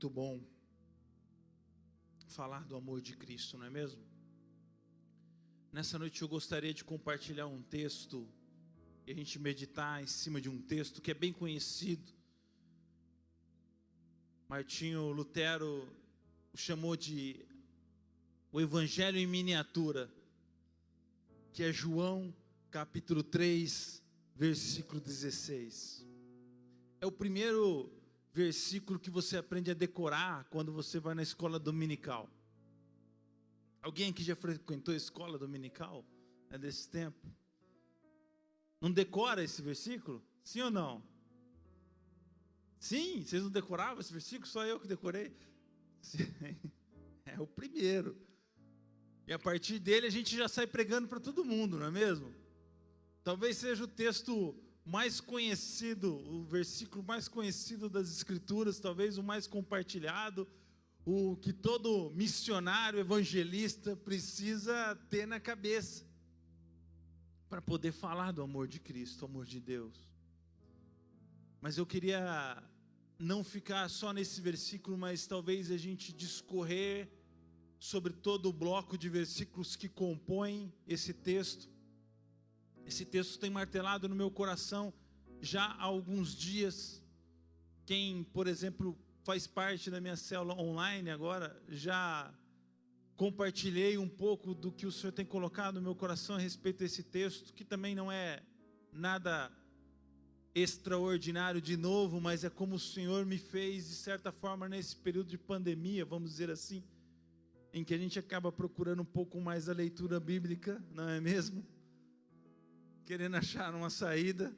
muito bom falar do amor de Cristo, não é mesmo? Nessa noite eu gostaria de compartilhar um texto e a gente meditar em cima de um texto que é bem conhecido. Martinho Lutero o chamou de o Evangelho em miniatura, que é João capítulo 3, versículo 16. É o primeiro versículo que você aprende a decorar quando você vai na escola dominical. Alguém aqui já frequentou a escola dominical? É desse tempo? Não decora esse versículo? Sim ou não? Sim? Vocês não decoravam esse versículo? Só eu que decorei? Sim. É o primeiro. E a partir dele a gente já sai pregando para todo mundo, não é mesmo? Talvez seja o texto mais conhecido, o versículo mais conhecido das Escrituras, talvez o mais compartilhado, o que todo missionário, evangelista precisa ter na cabeça para poder falar do amor de Cristo, do amor de Deus. Mas eu queria não ficar só nesse versículo, mas talvez a gente discorrer sobre todo o bloco de versículos que compõem esse texto. Esse texto tem martelado no meu coração já há alguns dias. Quem, por exemplo, faz parte da minha célula online agora, já compartilhei um pouco do que o Senhor tem colocado no meu coração a respeito desse texto, que também não é nada extraordinário de novo, mas é como o Senhor me fez, de certa forma, nesse período de pandemia, vamos dizer assim, em que a gente acaba procurando um pouco mais a leitura bíblica, não é mesmo? Querendo achar uma saída.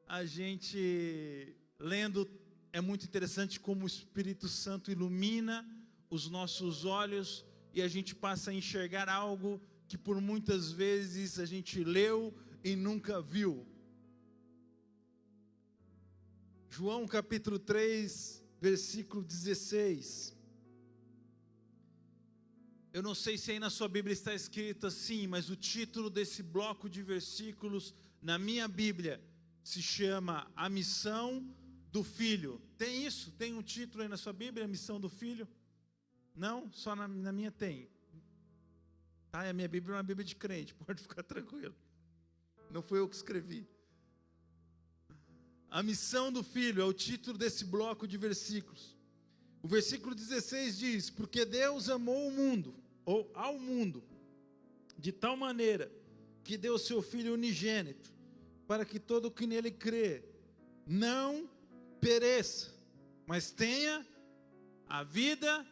A gente lendo, é muito interessante como o Espírito Santo ilumina os nossos olhos e a gente passa a enxergar algo que por muitas vezes a gente leu e nunca viu. João capítulo 3, versículo 16. Eu não sei se aí na sua Bíblia está escrito assim, mas o título desse bloco de versículos na minha Bíblia se chama A Missão do Filho. Tem isso? Tem um título aí na sua Bíblia, A Missão do Filho? Não? Só na minha tem. Tá? A minha Bíblia é uma Bíblia de crente, pode ficar tranquilo. Não foi eu que escrevi. A Missão do Filho é o título desse bloco de versículos. O versículo 16 diz: porque Deus amou o mundo, ou ao mundo, de tal maneira que deu seu Filho unigênito, para que todo o que nele crê não pereça, mas tenha a vida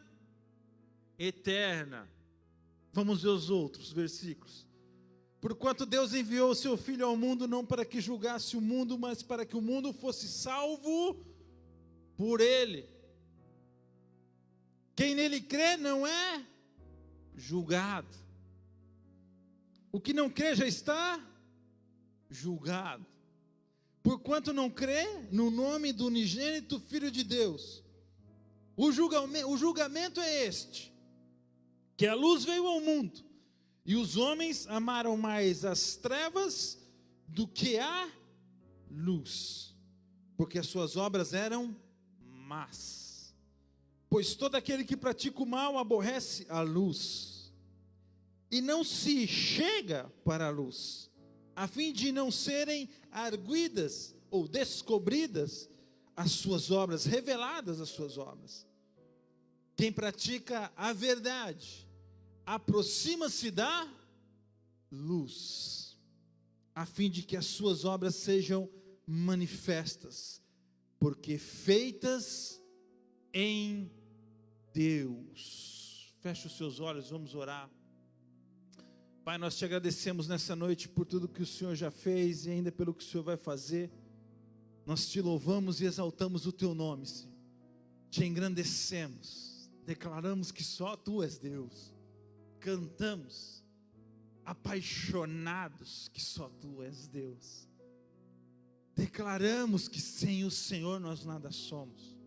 eterna. Vamos ver os outros versículos. Porquanto Deus enviou o seu Filho ao mundo, não para que julgasse o mundo, mas para que o mundo fosse salvo por ele. Quem nele crê não é julgado. O que não crê já está julgado. Porquanto não crê no nome do unigênito Filho de Deus. O julgamento é este: que a luz veio ao mundo, e os homens amaram mais as trevas do que a luz, porque as suas obras eram más. Pois todo aquele que pratica o mal aborrece a luz, e não se chega para a luz, a fim de não serem arguidas ou descobridas as suas obras, reveladas as suas obras. Quem pratica a verdade aproxima-se da luz, a fim de que as suas obras sejam manifestas, porque feitas em Deus. Feche os seus olhos, vamos orar. Pai, nós te agradecemos nessa noite por tudo que o Senhor já fez e ainda pelo que o Senhor vai fazer. Nós te louvamos e exaltamos o teu nome, Senhor. Te engrandecemos, declaramos que só tu és Deus. Cantamos apaixonados que só tu és Deus. Declaramos que sem o Senhor nós nada somos.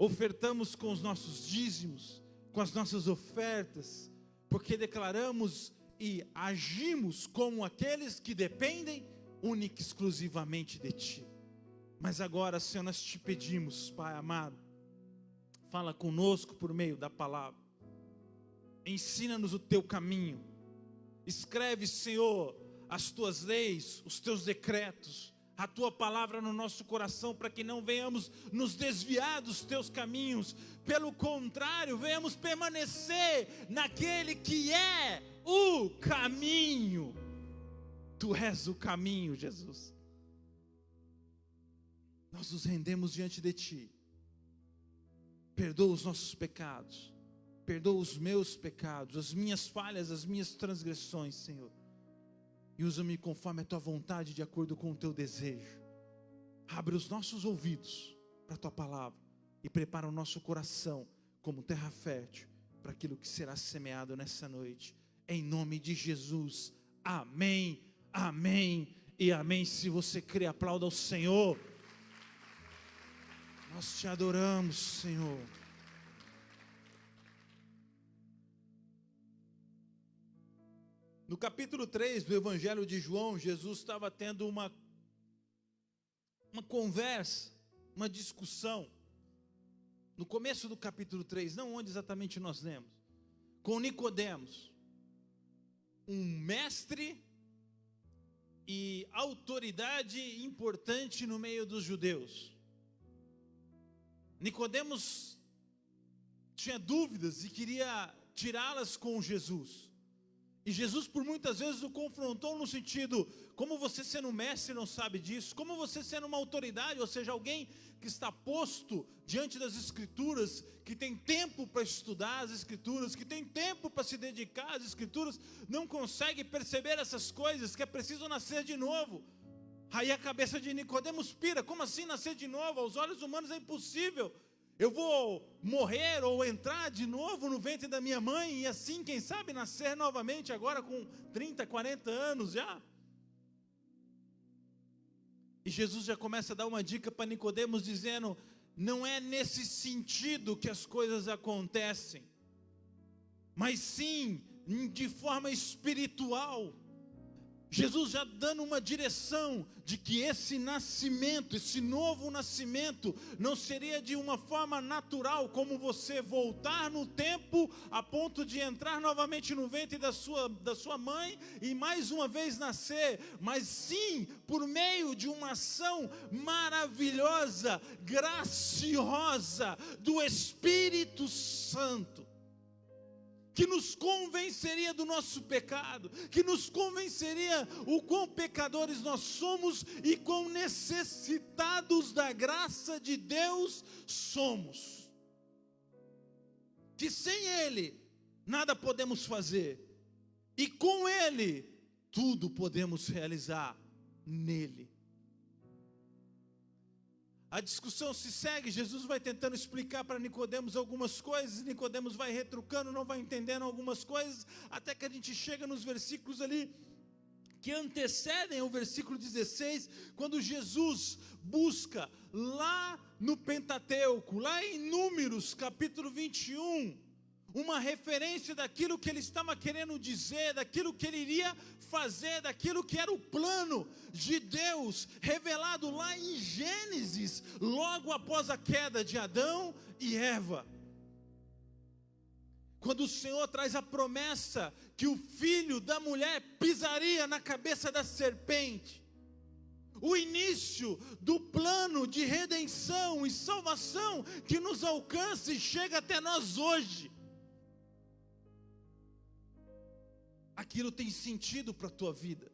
Ofertamos com os nossos dízimos, com as nossas ofertas, porque declaramos e agimos como aqueles que dependem única e exclusivamente de ti. Mas agora, Senhor, nós te pedimos, Pai amado, fala conosco por meio da palavra. Ensina-nos o teu caminho. Escreve, Senhor, as tuas leis, os teus decretos, a tua palavra no nosso coração, para que não venhamos nos desviar dos teus caminhos. Pelo contrário, venhamos permanecer naquele que é o caminho. Tu és o caminho, Jesus. Nós nos rendemos diante de Ti. Perdoa os nossos pecados. Perdoa os meus pecados, as minhas falhas, as minhas transgressões, Senhor. E usa-me conforme a Tua vontade, de acordo com o Teu desejo. Abre os nossos ouvidos para a Tua palavra. E prepara o nosso coração como terra fértil para aquilo que será semeado nessa noite. Em nome de Jesus. Amém, amém e amém. Se você crê, aplauda ao Senhor. Nós te adoramos, Senhor. No capítulo 3 do Evangelho de João, Jesus estava tendo uma conversa, uma discussão. No começo do capítulo 3, não onde exatamente nós lemos, com Nicodemos, um mestre e autoridade importante no meio dos judeus. Nicodemos tinha dúvidas e queria tirá-las com Jesus. E Jesus por muitas vezes o confrontou no sentido: como você sendo mestre não sabe disso? Como você sendo uma autoridade, ou seja, alguém que está posto diante das Escrituras, que tem tempo para estudar as Escrituras, que tem tempo para se dedicar às Escrituras, não consegue perceber essas coisas, que é preciso nascer de novo? Aí a cabeça de Nicodemos pira: como assim nascer de novo? Aos olhos humanos é impossível. Eu vou morrer ou entrar de novo no ventre da minha mãe e assim, quem sabe, nascer novamente agora com 30, 40 anos já? E Jesus já começa a dar uma dica para Nicodemos, dizendo: não é nesse sentido que as coisas acontecem, mas sim de forma espiritual. Jesus já dando uma direção de que esse nascimento, esse novo nascimento, não seria de uma forma natural, como você voltar no tempo a ponto de entrar novamente no ventre da sua mãe e mais uma vez nascer, mas sim por meio de uma ação maravilhosa, graciosa do Espírito Santo, que nos convenceria do nosso pecado, que nos convenceria o quão pecadores nós somos e quão necessitados da graça de Deus somos. Que sem Ele nada podemos fazer, e com Ele tudo podemos realizar nele. A discussão se segue, Jesus vai tentando explicar para Nicodemos algumas coisas, Nicodemos vai retrucando, não vai entendendo algumas coisas, até que a gente chega nos versículos ali, que antecedem o versículo 16, quando Jesus busca lá no Pentateuco, lá em Números, capítulo 21, uma referência daquilo que ele estava querendo dizer, daquilo que ele iria fazer, daquilo que era o plano de Deus, revelado lá em Gênesis, logo após a queda de Adão e Eva. Quando o Senhor traz a promessa que o filho da mulher pisaria na cabeça da serpente, o início do plano de redenção e salvação que nos alcança e chega até nós hoje. Aquilo tem sentido para a tua vida.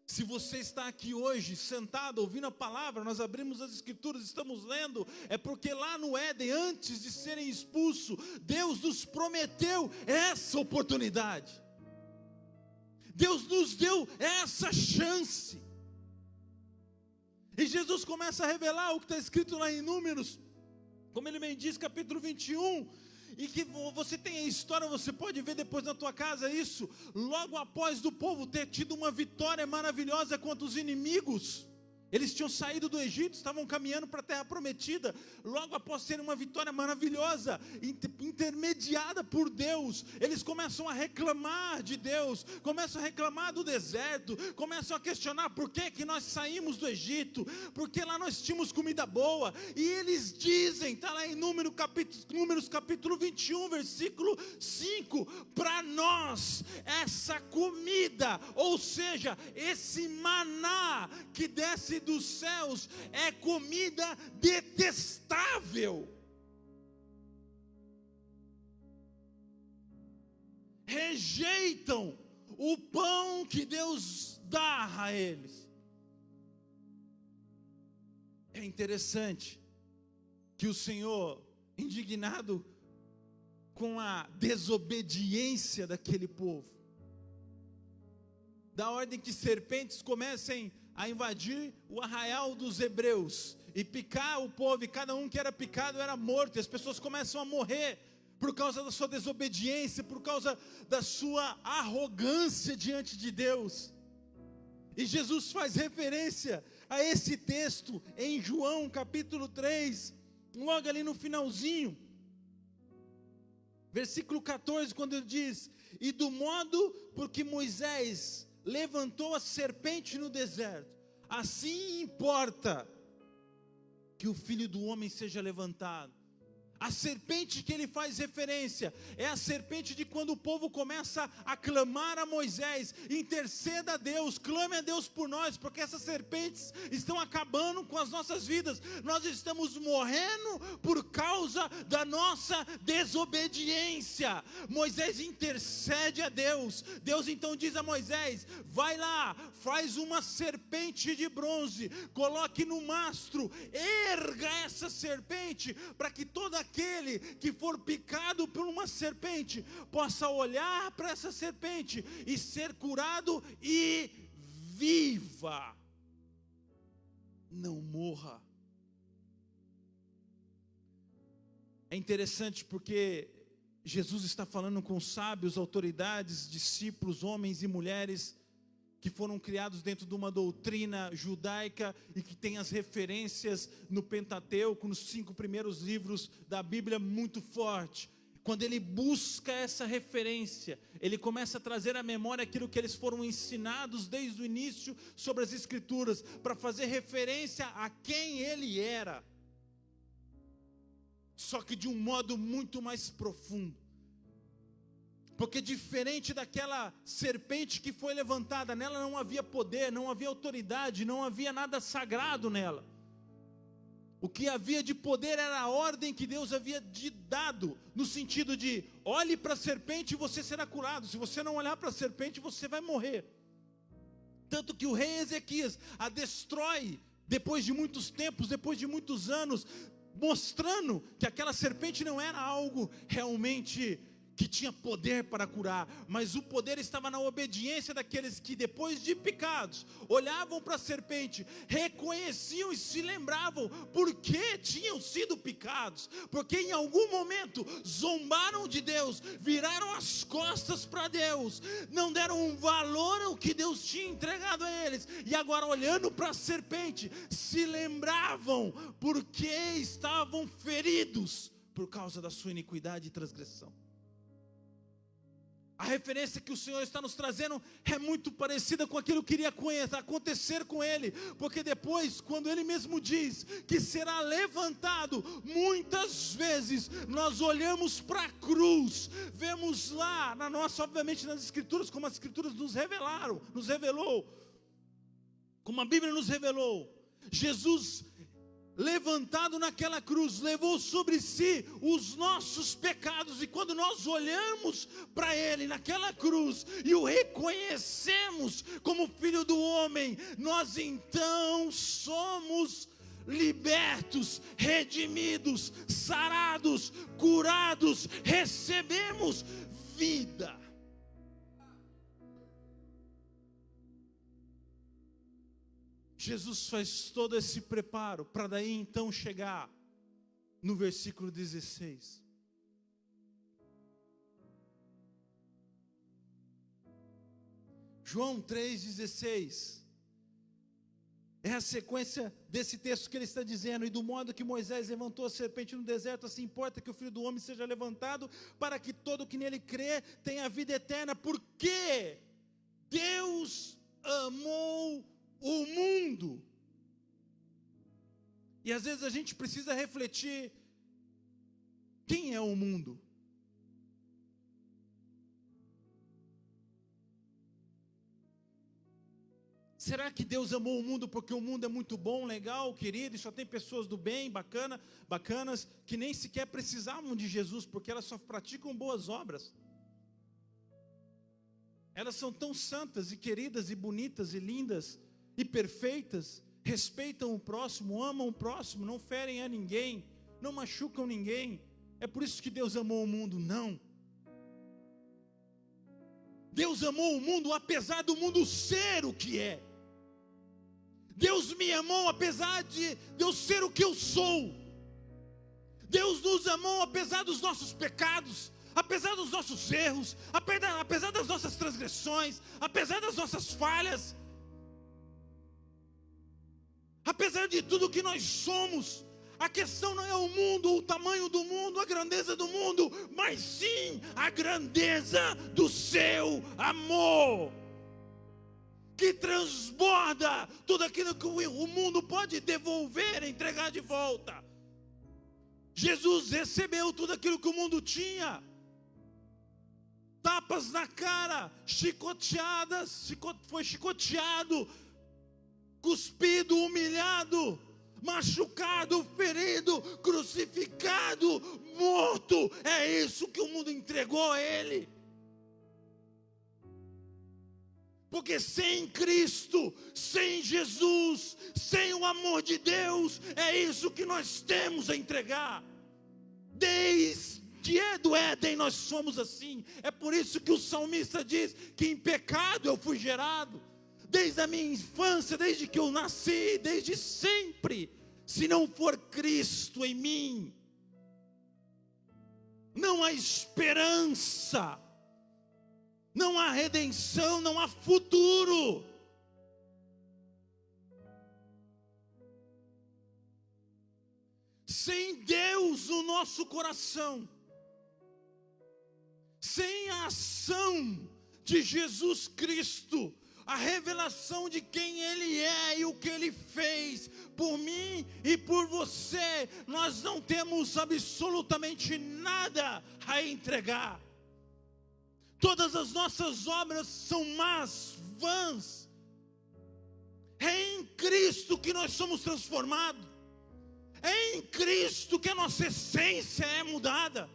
Se você está aqui hoje, sentado, ouvindo a palavra, nós abrimos as Escrituras, estamos lendo, é porque lá no Éden, antes de serem expulsos, Deus nos prometeu essa oportunidade. Deus nos deu essa chance. E Jesus começa a revelar o que está escrito lá em Números, como ele bem diz, capítulo 21, e que você tem a história, você pode ver depois na tua casa isso, logo após do povo ter tido uma vitória maravilhosa contra os inimigos, Eles tinham saído do Egito, estavam caminhando para a terra prometida, logo após terem uma vitória maravilhosa, intermediada por Deus. Eles começam a reclamar de Deus, começam a reclamar do deserto, começam a questionar por que nós saímos do Egito, porque lá nós tínhamos comida boa. E eles dizem, está lá em Números capítulo 21, versículo 5, para nós essa comida, ou seja, esse maná que desce dos céus, é comida detestável. Rejeitam o pão que Deus dá a eles. É interessante que o Senhor, indignado com a desobediência daquele povo, dá ordem que serpentes comecem a invadir o arraial dos hebreus e picar o povo, e cada um que era picado era morto, e as pessoas começam a morrer por causa da sua desobediência, por causa da sua arrogância diante de Deus. E Jesus faz referência a esse texto em João capítulo 3, logo ali no finalzinho, versículo 14, quando ele diz: e do modo por que Moisés levantou a serpente no deserto, assim importa que o Filho do Homem seja levantado. A serpente que ele faz referência é a serpente de quando o povo começa a clamar a Moisés: interceda a Deus, clame a Deus por nós, porque essas serpentes estão acabando com as nossas vidas, nós estamos morrendo por causa da nossa desobediência. Moisés intercede a Deus, Deus então diz a Moisés: vai lá, faz uma serpente de bronze, coloque no mastro, erga essa serpente, para que todo aquele que for picado por uma serpente possa olhar para essa serpente e ser curado e viva, não morra. É interessante porque Jesus está falando com sábios, autoridades, discípulos, homens e mulheres que foram criados dentro de uma doutrina judaica e que tem as referências no Pentateuco, nos 5 primeiros livros da Bíblia, muito forte. Quando ele busca essa referência, ele começa a trazer à memória aquilo que eles foram ensinados desde o início sobre as Escrituras, para fazer referência a quem ele era, só que de um modo muito mais profundo. Porque diferente daquela serpente que foi levantada, nela não havia poder, não havia autoridade, não havia nada sagrado nela. O que havia de poder era a ordem que Deus havia dado, no sentido de: olhe para a serpente e você será curado. Se você não olhar para a serpente, você vai morrer. Tanto que o rei Ezequias a destrói depois de muitos tempos, depois de muitos anos, mostrando que aquela serpente não era algo realmente que tinha poder para curar, mas o poder estava na obediência daqueles que, depois de picados, olhavam para a serpente, reconheciam e se lembravam por que tinham sido picados, porque em algum momento zombaram de Deus, viraram as costas para Deus, não deram um valor ao que Deus tinha entregado a eles, e agora, olhando para a serpente, se lembravam por que estavam feridos por causa da sua iniquidade e transgressão. A referência que o Senhor está nos trazendo é muito parecida com aquilo que iria acontecer com Ele, porque depois, quando Ele mesmo diz que será levantado, muitas vezes nós olhamos para a cruz, vemos lá, obviamente nas Escrituras, como as Escrituras nos revelou, como a Bíblia nos revelou, Jesus levantado naquela cruz, levou sobre si os nossos pecados, e quando nós olhamos para Ele naquela cruz, e o reconhecemos como Filho do Homem, nós então somos libertos, redimidos, sarados, curados, recebemos vida. Jesus faz todo esse preparo para daí então chegar no versículo 16. João 3,16. É a sequência desse texto que ele está dizendo: e do modo que Moisés levantou a serpente no deserto, assim importa que o Filho do Homem seja levantado, para que todo que nele crê tenha a vida eterna, porque Deus amou o mundo. E às vezes a gente precisa refletir: quem é o mundo? Será que Deus amou o mundo porque o mundo é muito bom, legal, querido, e só tem pessoas do bem, bacanas, que nem sequer precisavam de Jesus, porque elas só praticam boas obras? Elas são tão santas e queridas e bonitas e lindas e perfeitas, respeitam o próximo, amam o próximo, não ferem a ninguém, não machucam ninguém. É por isso que Deus amou o mundo? Não. Deus amou o mundo apesar do mundo ser o que é. Deus me amou apesar de eu ser o que eu sou. Deus nos amou apesar dos nossos pecados, apesar dos nossos erros, apesar das nossas transgressões, apesar das nossas falhas, apesar de tudo que nós somos. A questão não é o mundo, o tamanho do mundo, a grandeza do mundo, mas sim a grandeza do seu amor, que transborda tudo aquilo que o mundo pode devolver, entregar de volta. Jesus recebeu tudo aquilo que o mundo tinha: tapas na cara, chicoteadas, foi chicoteado, cuspido, humilhado, machucado, ferido, crucificado, morto. É isso que o mundo entregou a Ele. Porque sem Cristo, sem Jesus, sem o amor de Deus, é isso que nós temos a entregar. Desde do Éden nós somos assim. É por isso que o salmista diz que em pecado eu fui gerado. Desde a minha infância, desde que eu nasci, desde sempre. Se não for Cristo em mim, não há esperança, não há redenção, não há futuro. Sem Deus no nosso coração, sem a ação de Jesus Cristo, a revelação de quem Ele é e o que Ele fez por mim e por você, nós não temos absolutamente nada a entregar. Todas as nossas obras são más, vãs. É em Cristo que nós somos transformados. É em Cristo que a nossa essência é mudada.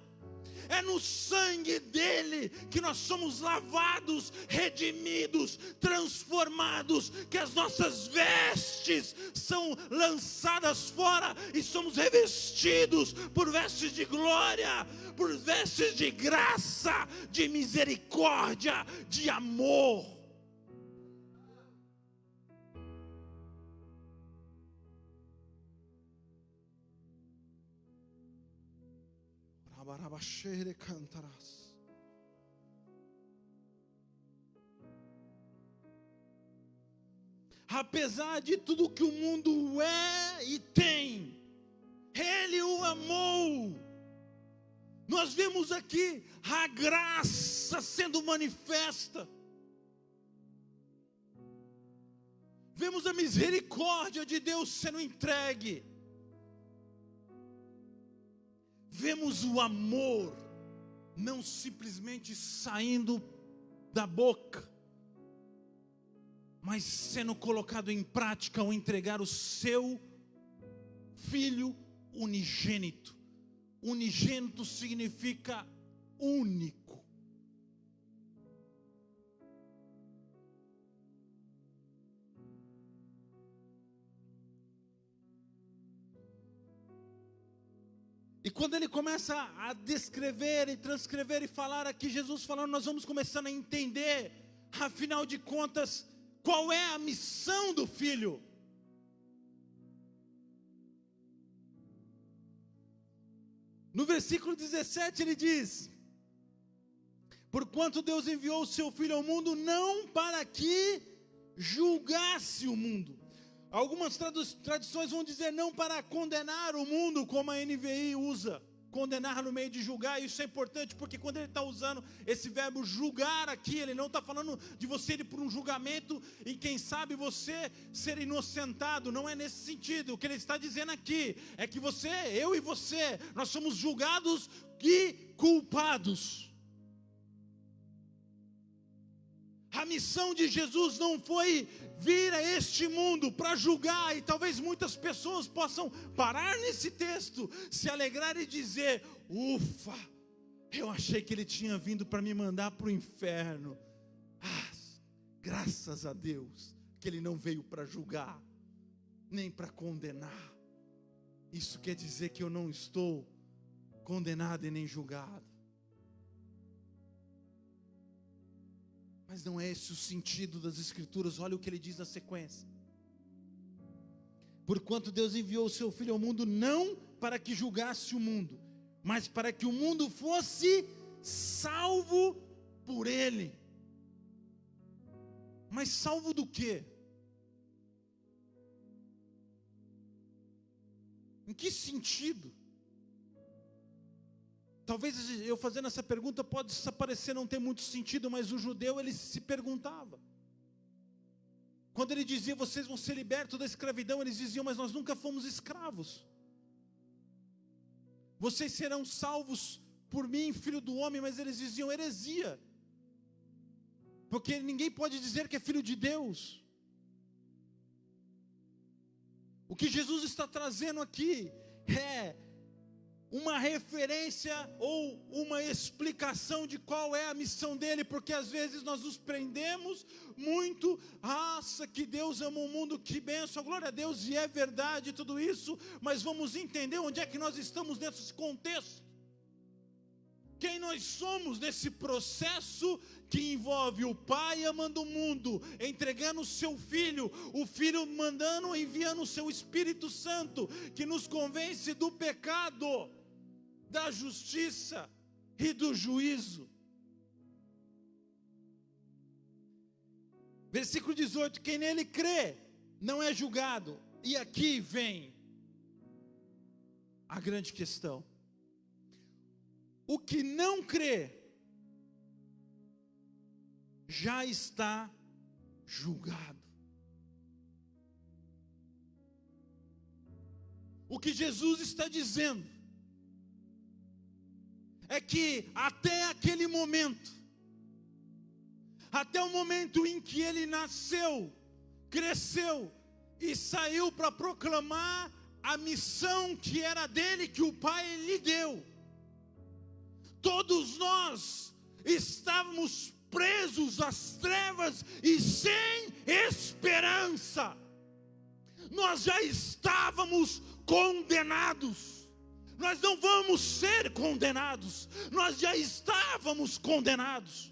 É no sangue dele que nós somos lavados, redimidos, transformados, que as nossas vestes são lançadas fora e somos revestidos por vestes de glória, por vestes de graça, de misericórdia, de amor. Apesar de tudo que o mundo é e tem, Ele o amou. Nós vemos aqui a graça sendo manifesta. Vemos a misericórdia de Deus sendo entregue. Vemos o amor não simplesmente saindo da boca, mas sendo colocado em prática ao entregar o seu Filho unigênito. Unigênito significa único. E quando ele começa a descrever e transcrever e falar aqui, Jesus falando, nós vamos começando a entender, afinal de contas, qual é a missão do Filho. No versículo 17 ele diz: porquanto Deus enviou o seu Filho ao mundo, não para que julgasse o mundo, Algumas tradições vão dizer não para condenar o mundo, como a NVI usa. Condenar no meio de julgar, isso é importante, porque quando ele está usando esse verbo julgar aqui, ele não está falando de você ir por um julgamento e quem sabe você ser inocentado, não é nesse sentido. O que ele está dizendo aqui é que você, eu e você, nós somos julgados e culpados. A missão de Jesus não foi vir a este mundo para julgar, e talvez muitas pessoas possam parar nesse texto, se alegrar e dizer: ufa, eu achei que ele tinha vindo para me mandar para o inferno. Graças a Deus que ele não veio para julgar, nem para condenar. Isso quer dizer que eu não estou condenado e nem julgado. Mas não é esse o sentido das Escrituras. Olha o que ele diz na sequência: porquanto Deus enviou o seu Filho ao mundo, não para que julgasse o mundo, mas para que o mundo fosse salvo por ele. Mas salvo do quê? Em que sentido? Talvez eu fazendo essa pergunta pode parecer não ter muito sentido, mas o judeu ele se perguntava. Quando ele dizia: vocês vão ser libertos da escravidão, eles diziam: mas nós nunca fomos escravos. Vocês serão salvos por mim, filho do homem, mas eles diziam heresia. Porque ninguém pode dizer que é filho de Deus. O que Jesus está trazendo aqui é uma referência ou uma explicação de qual é a missão dele, porque às vezes nós nos prendemos muito: nossa, que Deus ama o mundo, que bênção, glória a Deus, e é verdade tudo isso, mas vamos entender onde é que nós estamos nesse contexto. Quem nós somos nesse processo que envolve o Pai amando o mundo, entregando o seu Filho, o Filho mandando, enviando o seu Espírito Santo, que nos convence do pecado, da justiça e do juízo. Versículo 18: quem nele crê não é julgado. E aqui vem a grande questão: o que não crê já está julgado. O que Jesus está dizendo é que até aquele momento, até o momento em que ele nasceu, cresceu e saiu para proclamar a missão que era dele, que o Pai lhe deu, todos nós estávamos presos às trevas e sem esperança. Nós já estávamos condenados. Nós não vamos ser condenados, nós já estávamos condenados.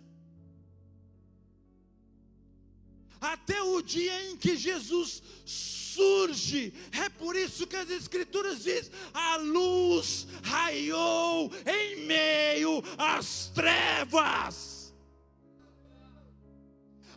Até o dia em que Jesus surge. É por isso que as Escrituras dizem: a luz raiou em meio às trevas.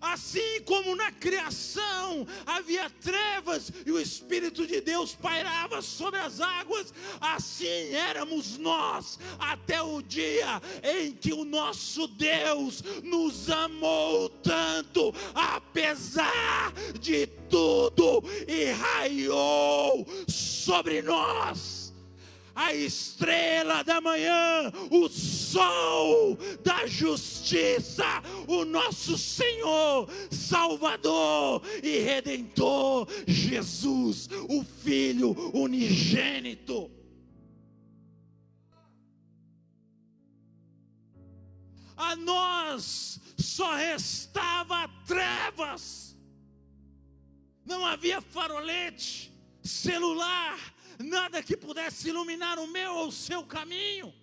Assim como na criação havia trevas e o Espírito de Deus pairava sobre as águas, assim éramos nós, até o dia em que o nosso Deus nos amou tanto, apesar de tudo, e raiou sobre nós a estrela da manhã, o sol da justiça, o nosso Senhor, Salvador e Redentor, Jesus, o Filho unigênito. A nós só restava trevas, não havia farolete, celular, nada que pudesse iluminar o meu ou o seu caminho.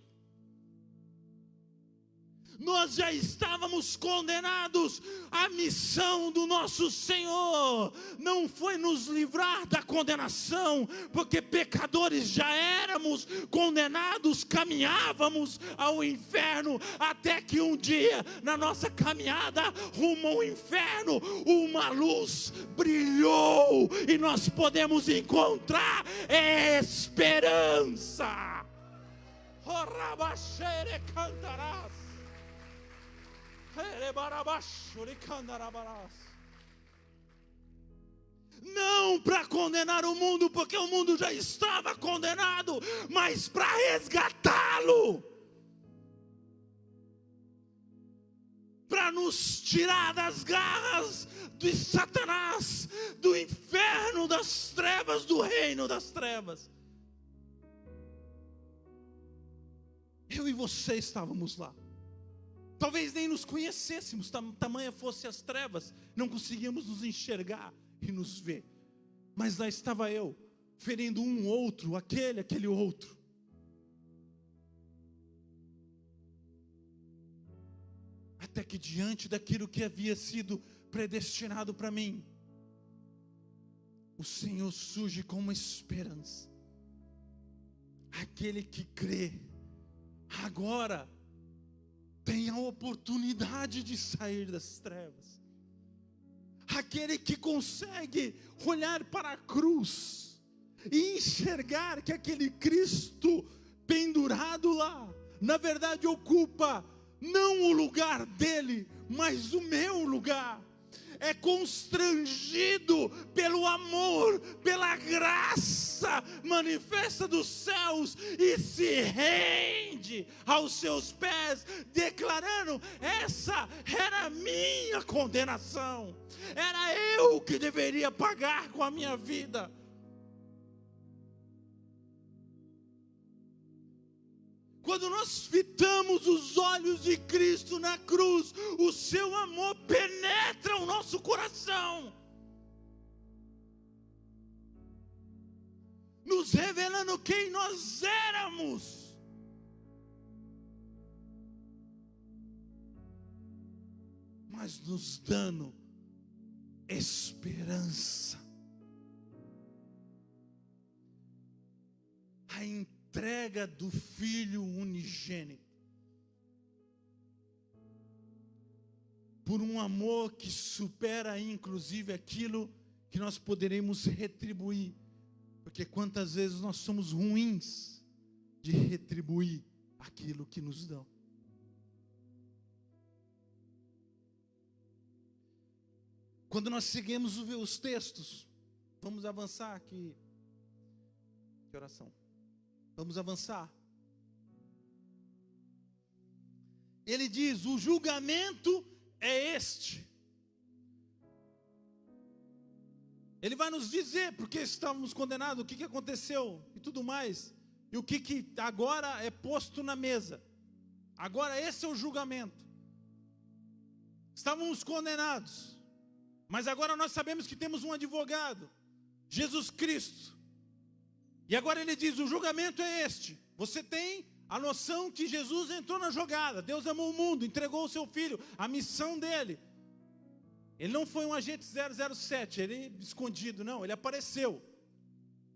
Nós já estávamos condenados. A missão do nosso Senhor não foi nos livrar da condenação, porque pecadores já éramos condenados, caminhávamos ao inferno, até que um dia, na nossa caminhada rumo ao inferno, uma luz brilhou e nós podemos encontrar esperança. Rabachere cantarás. Não para condenar o mundo, porque o mundo já estava condenado, mas para resgatá-lo, para nos tirar das garras de Satanás, do inferno, das trevas, do reino das trevas. Eu e você estávamos lá. Talvez nem nos conhecêssemos, tamanha fosse as trevas, não conseguíamos nos enxergar e nos ver. Mas lá estava eu, ferindo um outro, aquele outro. Até que diante daquilo que havia sido predestinado para mim, o Senhor surge com uma esperança. Aquele que crê, agora tem a oportunidade de sair das trevas. Aquele que consegue olhar para a cruz e enxergar que aquele Cristo pendurado lá, na verdade ocupa não o lugar dele, mas o meu lugar. É constrangido pelo amor, pela graça manifesta dos céus e se rende aos seus pés, declarando: essa era a minha condenação, era eu que deveria pagar com a minha vida. Quando nós fitamos os olhos de Cristo na cruz, o seu amor penetra o nosso coração, nos revelando quem nós éramos. Mas nos dando esperança. A entrega do Filho unigênito, por um amor que supera inclusive aquilo que nós poderemos retribuir, porque quantas vezes nós somos ruins de retribuir aquilo que nos dão. Quando nós seguimos os textos, vamos avançar aqui. Que oração? Vamos avançar. Ele diz: o julgamento é este. Ele vai nos dizer porque estávamos condenados, o que aconteceu e tudo mais. E o que agora é posto na mesa. Agora esse é o julgamento. Estávamos condenados, mas agora nós sabemos que temos um advogado, Jesus Cristo. E agora ele diz: o julgamento é este. Você tem a noção que Jesus entrou na jogada. Deus amou o mundo, entregou o seu Filho, a missão dele. Ele não foi um agente 007, ele escondido, não. Ele apareceu,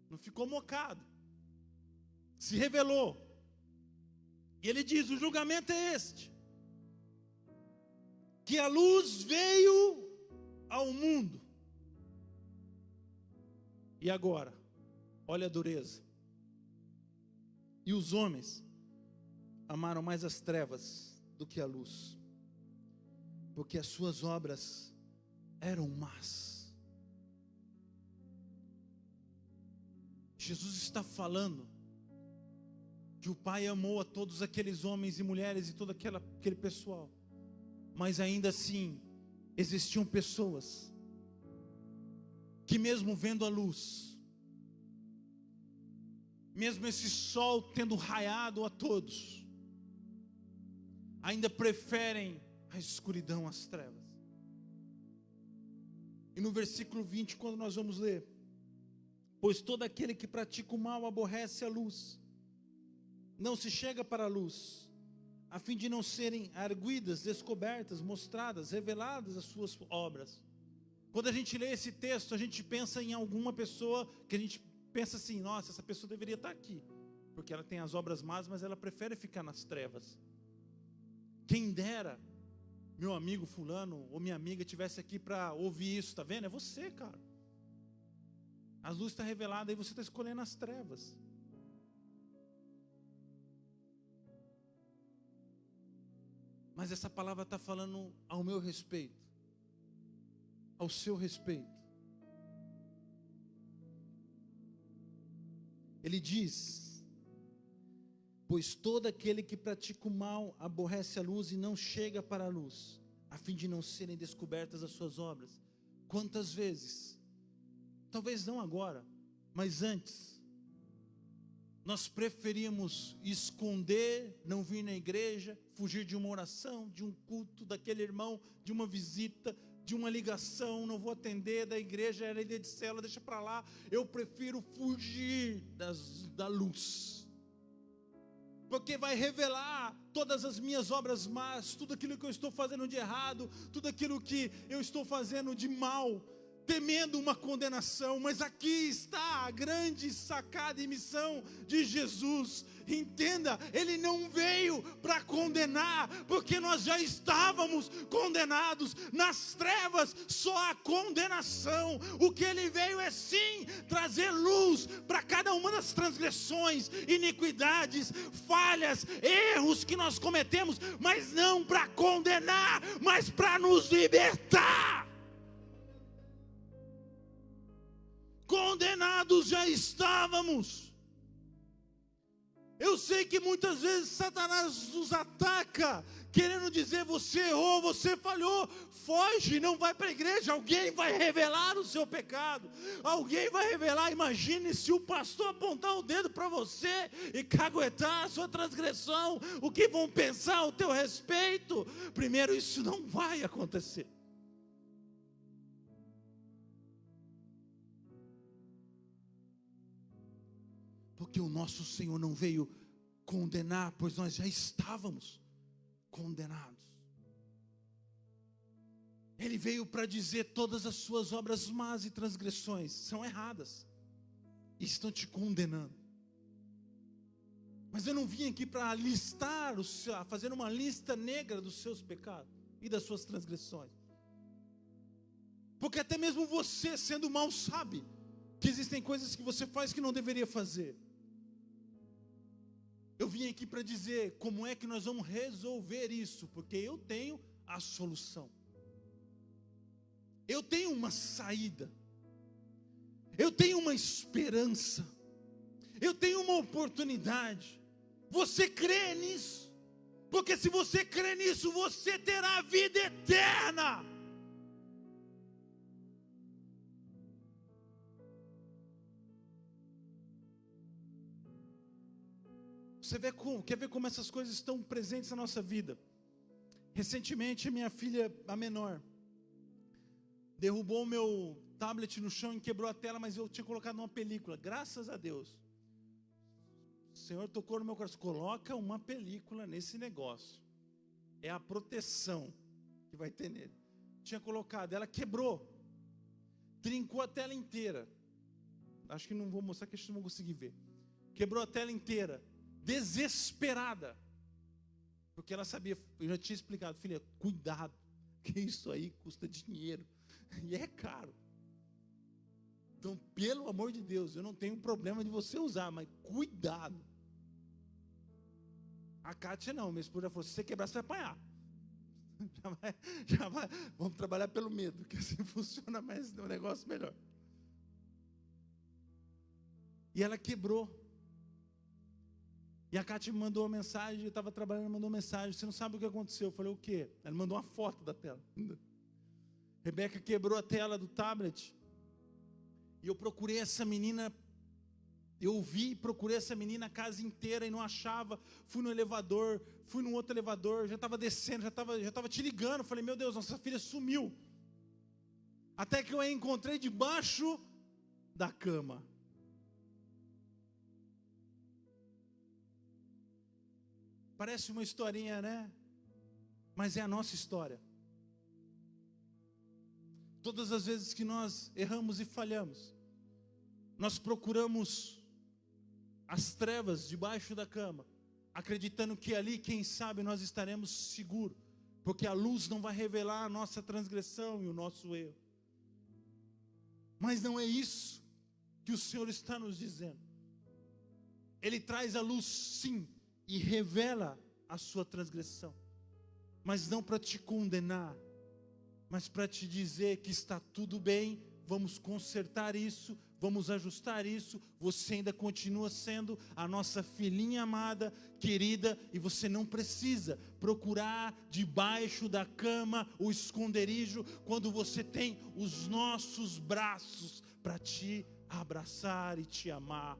não ficou mocado, se revelou. E ele diz: o julgamento é este, que a luz veio ao mundo. E agora, olha a dureza. E os homens amaram mais as trevas do que a luz, porque as suas obras eram más. Jesus está falando que o Pai amou a todos aqueles homens e mulheres e todo aquele pessoal, mas ainda assim existiam pessoas que, mesmo vendo a luz, mesmo esse sol tendo raiado a todos, ainda preferem a escuridão às trevas. E no versículo 20, quando nós vamos ler: pois todo aquele que pratica o mal aborrece a luz, não se chega para a luz, a fim de não serem arguidas, descobertas, mostradas, reveladas as suas obras. Quando a gente lê esse texto, a gente pensa em alguma pessoa que a gente pensa assim, nossa, essa pessoa deveria estar aqui, porque ela tem as obras más, mas ela prefere ficar nas trevas. Quem dera meu amigo fulano ou minha amiga estivesse aqui para ouvir isso, tá vendo? É você, cara. A luz está revelada e você está escolhendo as trevas. Mas essa palavra está falando ao meu respeito, ao seu respeito. Ele diz: pois todo aquele que pratica o mal aborrece a luz e não chega para a luz, a fim de não serem descobertas as suas obras. Quantas vezes, talvez não agora, mas antes, nós preferimos esconder, não vir na igreja, fugir de uma oração, de um culto, daquele irmão, de uma visita, de uma ligação, não vou atender da igreja, era líder de célula, deixa para lá. Eu prefiro fugir da luz, porque vai revelar todas as minhas obras más, tudo aquilo que eu estou fazendo de errado, tudo aquilo que eu estou fazendo de mal, temendo uma condenação. Mas aqui está a grande sacada e missão de Jesus. Entenda, Ele não veio para condenar, porque nós já estávamos condenados. Nas trevas só há condenação. O que Ele veio é sim trazer luz para cada uma das transgressões, iniquidades, falhas, erros que nós cometemos, mas não para condenar, mas para nos libertar. Condenados já estávamos. Eu sei que muitas vezes Satanás nos ataca, querendo dizer: você errou, você falhou, foge, não vai para a igreja. Alguém vai revelar o seu pecado, alguém vai revelar. Imagine se o pastor apontar o dedo para você e caguetar a sua transgressão, o que vão pensar ao teu respeito? Primeiro, isso não vai acontecer. Porque o nosso Senhor não veio condenar, pois nós já estávamos condenados. Ele veio para dizer: todas as suas obras más e transgressões são erradas, e estão te condenando. Mas eu não vim aqui para listar, fazer uma lista negra dos seus pecados e das suas transgressões. Porque até mesmo você, sendo mau, sabe que existem coisas que você faz que não deveria fazer. Eu vim aqui para dizer como é que nós vamos resolver isso, porque eu tenho a solução. Eu tenho uma saída. Eu tenho uma esperança. Eu tenho uma oportunidade. Você crê nisso? Porque se você crê nisso, você terá a vida eterna. Você quer ver como essas coisas estão presentes na nossa vida? Recentemente, minha filha, a menor, derrubou o meu tablet no chão e quebrou a tela, mas eu tinha colocado uma película. Graças a Deus, o Senhor tocou no meu coração: coloca uma película nesse negócio, é a proteção que vai ter nele. Tinha colocado, ela quebrou, trincou a tela inteira. Acho que não vou mostrar, que a gente não vai conseguir ver. Quebrou a tela inteira, desesperada, porque ela sabia, eu já tinha explicado: filha, cuidado, que isso aí custa dinheiro, e é caro. Então, pelo amor de Deus, eu não tenho problema de você usar, mas cuidado. A Kátia não, minha esposa falou: se você quebrar, você vai apanhar. Já vai, vamos trabalhar pelo medo, que assim funciona mais, um negócio melhor. E ela quebrou. E a Kátia me mandou uma mensagem, eu estava trabalhando, mandou uma mensagem: você não sabe o que aconteceu? Eu falei: o quê? Ela mandou uma foto da tela. Rebeca quebrou a tela do tablet. E eu procurei essa menina, procurei essa menina a casa inteira e não achava. Fui no elevador, fui no outro elevador, já estava descendo, já estava te ligando. Falei: meu Deus, nossa filha sumiu. Até que eu a encontrei debaixo da cama. Parece uma historinha, né? Mas é a nossa história. Todas as vezes que nós erramos e falhamos, nós procuramos as trevas debaixo da cama, acreditando que ali, quem sabe, nós estaremos seguros, porque a luz não vai revelar a nossa transgressão e o nosso erro. Mas não é isso que o Senhor está nos dizendo. Ele traz a luz, sim, e revela a sua transgressão, mas não para te condenar, mas para te dizer que está tudo bem, vamos consertar isso, vamos ajustar isso, você ainda continua sendo a nossa filhinha amada, querida, e você não precisa procurar debaixo da cama o esconderijo, quando você tem os nossos braços para te abraçar e te amar.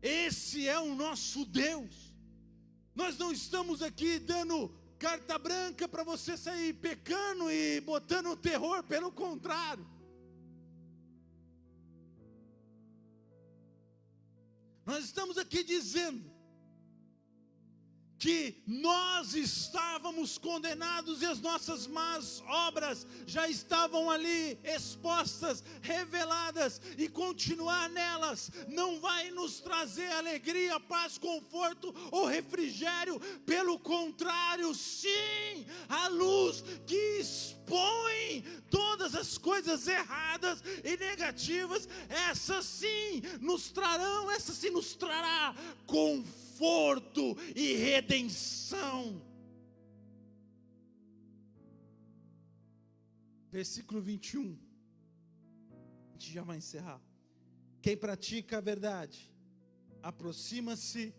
Esse é o nosso Deus. Nós não estamos aqui dando carta branca para você sair pecando e botando terror, pelo contrário. Nós estamos aqui dizendo que nós estávamos condenados e as nossas más obras já estavam ali expostas, reveladas, e continuar nelas não vai nos trazer alegria, paz, conforto ou refrigério. Pelo contrário, sim, a luz que expõe todas as coisas erradas e negativas, essa sim nos trará conforto e redenção. Versículo 21. A gente já vai encerrar. Quem pratica a verdade aproxima-se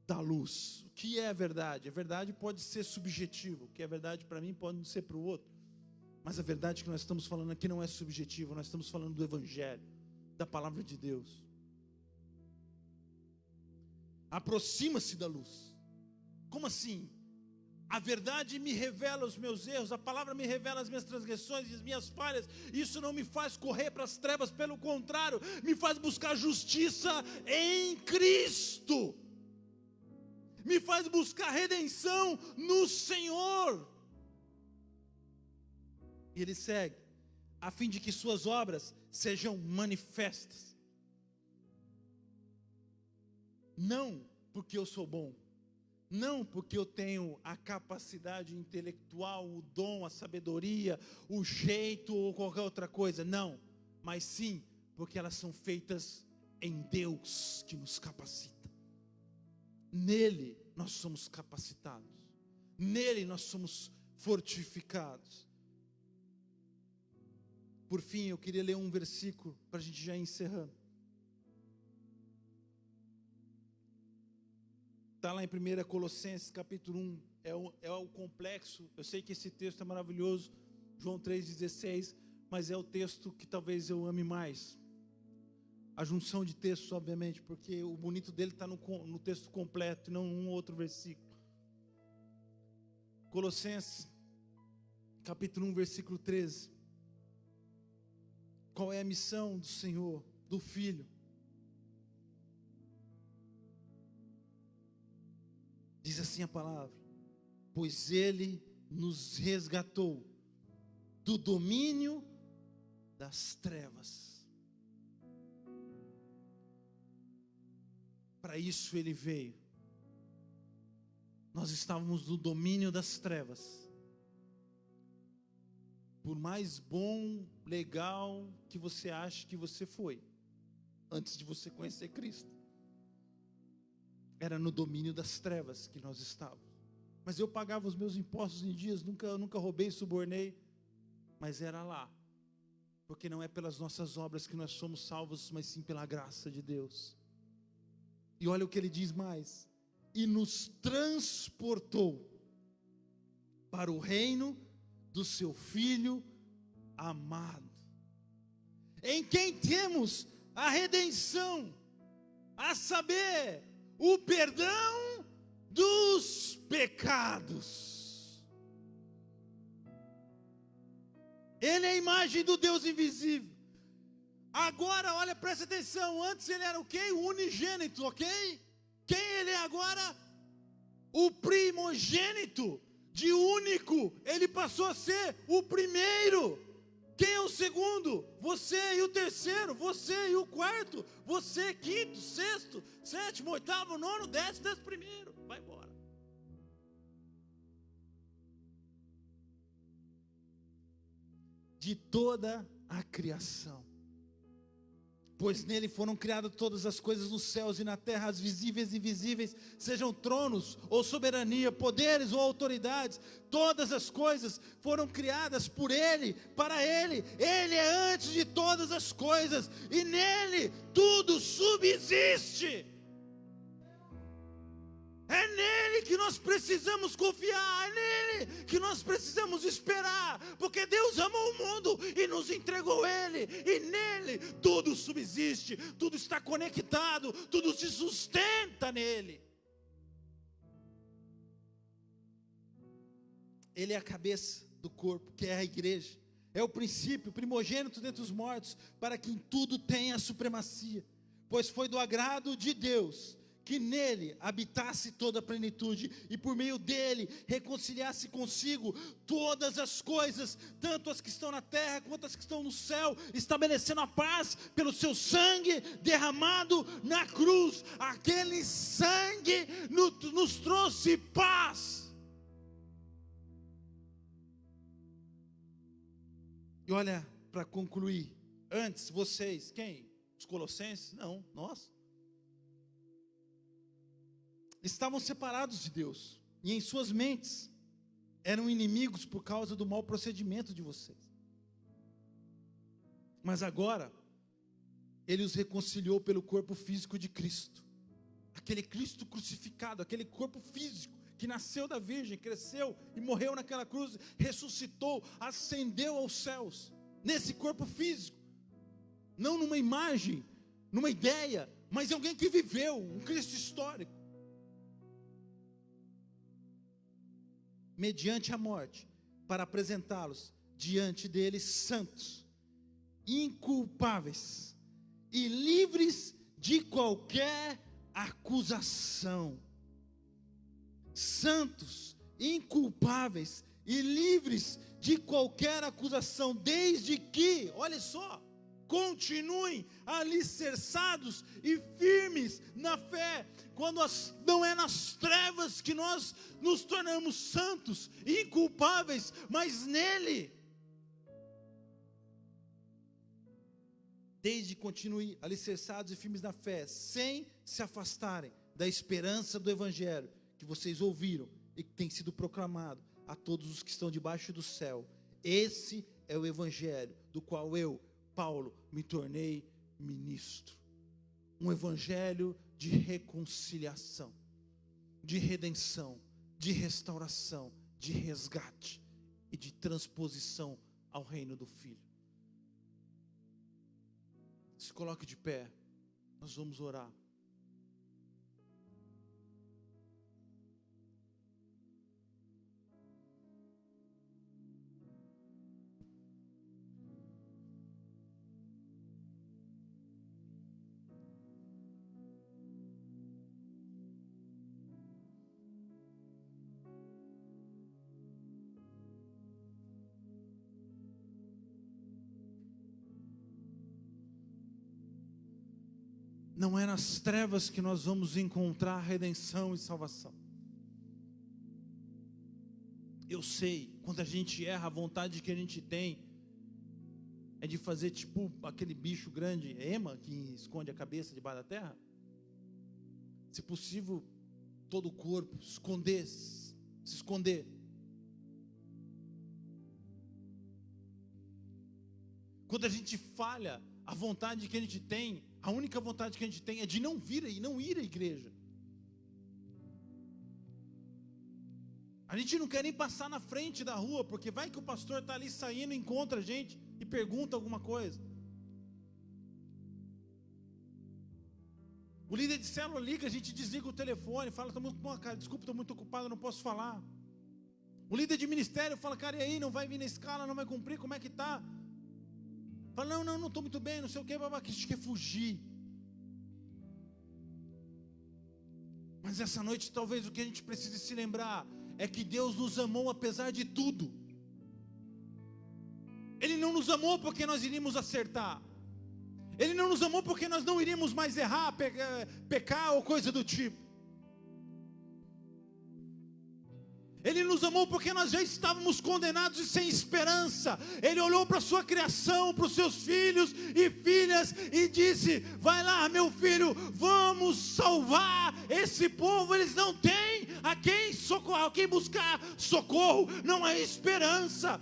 da luz. O que é a verdade? A verdade pode ser subjetiva. O que é verdade para mim pode não ser para o outro. Mas a verdade que nós estamos falando aqui não é subjetiva. Nós estamos falando do Evangelho, da palavra de Deus. Aproxima-se da luz. Como assim? A verdade me revela os meus erros, a palavra me revela as minhas transgressões e as minhas falhas. Isso não me faz correr para as trevas, pelo contrário, me faz buscar justiça em Cristo, me faz buscar redenção no Senhor. E ele segue, a fim de que suas obras sejam manifestas. Não porque eu sou bom, não porque eu tenho a capacidade intelectual, o dom, a sabedoria, o jeito ou qualquer outra coisa, não, mas sim porque elas são feitas em Deus que nos capacita. Nele nós somos capacitados, nele nós somos fortificados. Por fim, eu queria ler um versículo para a gente já ir encerrando. Está lá em 1 Colossenses capítulo 1, é o complexo. Eu sei que esse texto é maravilhoso, João 3,16, mas é o texto que talvez eu ame mais. A junção de textos, obviamente, porque o bonito dele está no texto completo, e não um outro versículo. Colossenses capítulo 1, versículo 13. Qual é a missão do Senhor, do Filho? Diz assim a palavra: pois Ele nos resgatou do domínio das trevas. Para isso Ele veio. Nós estávamos no domínio das trevas. Por mais bom, legal que você ache que você foi, antes de você conhecer Cristo, era no domínio das trevas que nós estávamos. Mas eu pagava os meus impostos em dias, nunca roubei, subornei, mas era lá, porque não é pelas nossas obras que nós somos salvos, mas sim pela graça de Deus. E olha o que ele diz mais: e nos transportou para o reino do seu Filho amado, em quem temos a redenção, a saber, o perdão dos pecados. Ele é a imagem do Deus invisível. Agora, olha, presta atenção. Antes ele era o quê? O unigênito, ok? Quem ele é agora? o primogênito, de único, ele passou a ser o primeiro. Quem é o segundo? Você e o terceiro, você e o quarto, você quinto, sexto, sétimo, oitavo, nono, 11º. Vai embora. De toda a criação. Pois nele foram criadas todas as coisas nos céus e na terra, as visíveis e invisíveis, sejam tronos ou soberania, poderes ou autoridades, todas as coisas foram criadas por ele, para ele. Ele é antes de todas as coisas e nele tudo subsiste. É nele que nós precisamos confiar, é nele que nós precisamos esperar, porque Deus amou o mundo e nos entregou ele, e nele tudo subsiste, tudo está conectado, tudo se sustenta nele. Ele é a cabeça do corpo, que é a igreja, é o princípio, o primogênito dentre os mortos, para que em tudo tenha supremacia, pois foi do agrado de Deus que nele habitasse toda a plenitude, e por meio dele reconciliasse consigo todas as coisas, tanto as que estão na terra, quanto as que estão no céu, estabelecendo a paz pelo seu sangue derramado na cruz. Aquele sangue nos trouxe paz. E olha, para concluir, antes vocês, quem? Os colossenses? Não, nós. Estavam separados de Deus, e em suas mentes eram inimigos por causa do mau procedimento de vocês. Mas agora ele os reconciliou pelo corpo físico de Cristo, aquele Cristo crucificado, aquele corpo físico que nasceu da Virgem, cresceu e morreu naquela cruz, ressuscitou, ascendeu aos céus, nesse corpo físico, não numa imagem, numa ideia, mas alguém que viveu, um Cristo histórico. Mediante a morte, para apresentá-los diante deles santos, inculpáveis e livres de qualquer acusação. Santos, inculpáveis e livres de qualquer acusação, desde que, olha só, continuem alicerçados e firmes na fé. Quando não é nas trevas que nós nos tornamos santos, inculpáveis, mas nele. Desde que continuem alicerçados e firmes na fé, sem se afastarem da esperança do evangelho que vocês ouviram e que tem sido proclamado a todos os que estão debaixo do céu. Esse é o evangelho do qual eu, Paulo, me tornei ministro. Um evangelho de reconciliação, de redenção, de restauração, de resgate e de transposição ao reino do Filho. Se coloque de pé, nós vamos orar. Não é nas trevas que nós vamos encontrar redenção e salvação. Eu sei, quando a gente erra, a vontade que a gente tem é de fazer tipo aquele bicho grande, ema, que esconde a cabeça debaixo da terra. Se possível, todo o corpo, se esconder. Quando a gente falha, a vontade que a gente tem, a única vontade que a gente tem é de não vir e não ir à igreja. A gente não quer nem passar na frente da rua, porque vai que o pastor está ali saindo, encontra a gente e pergunta alguma coisa. O líder de célula liga, a gente desliga o telefone, fala, cara, desculpa, estou muito ocupado, não posso falar. O líder de ministério fala, cara, e aí, não vai vir na escala, não vai cumprir, como é que está? Fala, não estou muito bem, não sei o que, que a gente quer fugir. Mas essa noite talvez o que a gente precise se lembrar é que Deus nos amou apesar de tudo. Ele não nos amou porque nós iríamos acertar. Ele não nos amou porque nós não iríamos mais errar, pecar ou coisa do tipo. Ele nos amou porque nós já estávamos condenados e sem esperança. Ele olhou para a sua criação, para os seus filhos e filhas e disse: vai lá, meu filho, vamos salvar esse povo. Eles não têm a quem socorrer, a quem buscar socorro, não há esperança.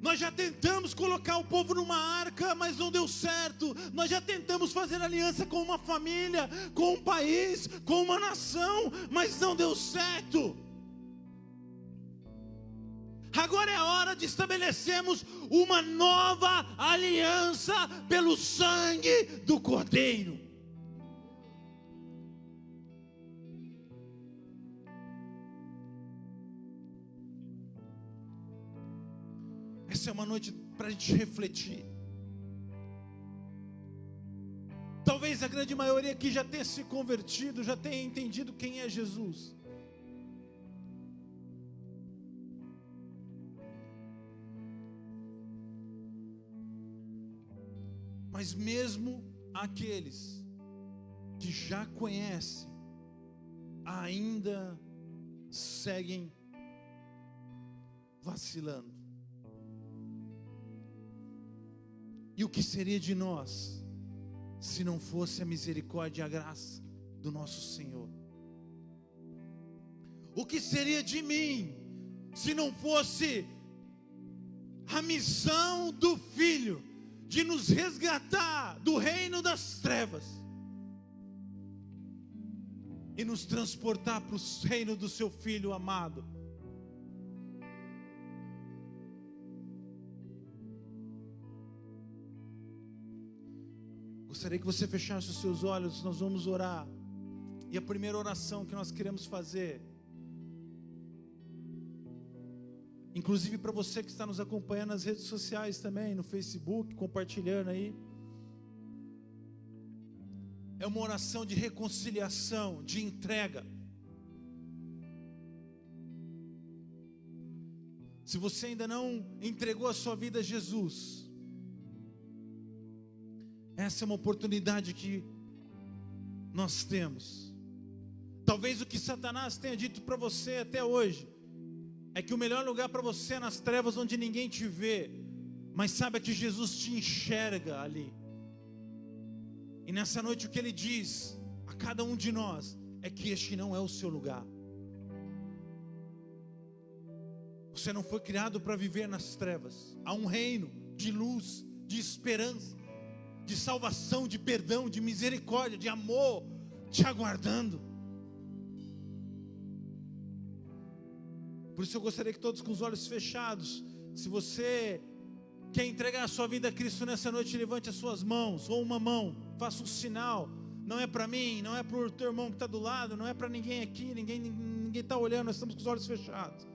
Nós já tentamos colocar o povo numa arca, mas não deu certo. Nós já tentamos fazer aliança com uma família, com um país, com uma nação, mas não deu certo. Agora é hora de estabelecermos uma nova aliança pelo sangue do Cordeiro. Essa é uma noite para a gente refletir. Talvez a grande maioria aqui já tenha se convertido, já tenha entendido quem é Jesus. Mas mesmo aqueles que já conhecem, ainda seguem vacilando. E o que seria de nós, se não fosse a misericórdia e a graça do nosso Senhor? O que seria de mim, se não fosse a missão do Filho, de nos resgatar do reino das trevas, e nos transportar para o reino do seu Filho amado? Gostaria que você fechasse os seus olhos, nós vamos orar. E a primeira oração que nós queremos fazer, inclusive para você que está nos acompanhando nas redes sociais também, no Facebook, compartilhando aí, é uma oração de reconciliação, de entrega. Se você ainda não entregou a sua vida a Jesus, essa é uma oportunidade que nós temos. Talvez o que Satanás tenha dito para você até hoje é que o melhor lugar para você é nas trevas, onde ninguém te vê, mas saiba que Jesus te enxerga ali. E nessa noite o que Ele diz a cada um de nós é que este não é o seu lugar. Você não foi criado para viver nas trevas. Há um reino de luz, de esperança, de salvação, de perdão, de misericórdia, de amor, te aguardando. Por isso eu gostaria que todos com os olhos fechados, se você quer entregar a sua vida a Cristo nessa noite, levante as suas mãos, ou uma mão, faça um sinal. Não é para mim, não é para o teu irmão que está do lado, não é para ninguém aqui, ninguém está olhando, nós estamos com os olhos fechados.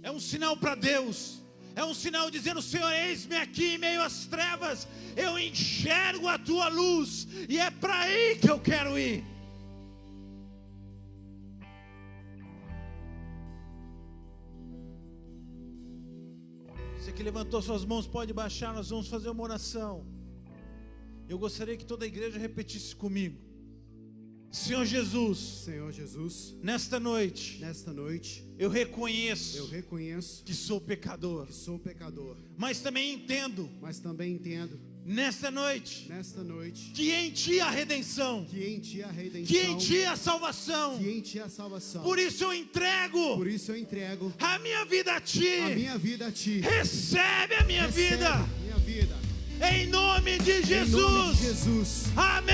É um sinal para Deus. É um sinal dizendo: Senhor, eis-me aqui em meio às trevas, eu enxergo a tua luz, e é para aí que eu quero ir. Você que levantou suas mãos pode baixar, nós vamos fazer uma oração. Eu gostaria que toda a igreja repetisse comigo: Senhor Jesus, nesta noite, eu reconheço que sou pecador, mas também entendo, nesta noite, que em Ti há redenção, que em Ti há salvação. Por isso eu entrego a minha vida a Ti. Recebe a minha vida. Em nome de Jesus. Amém.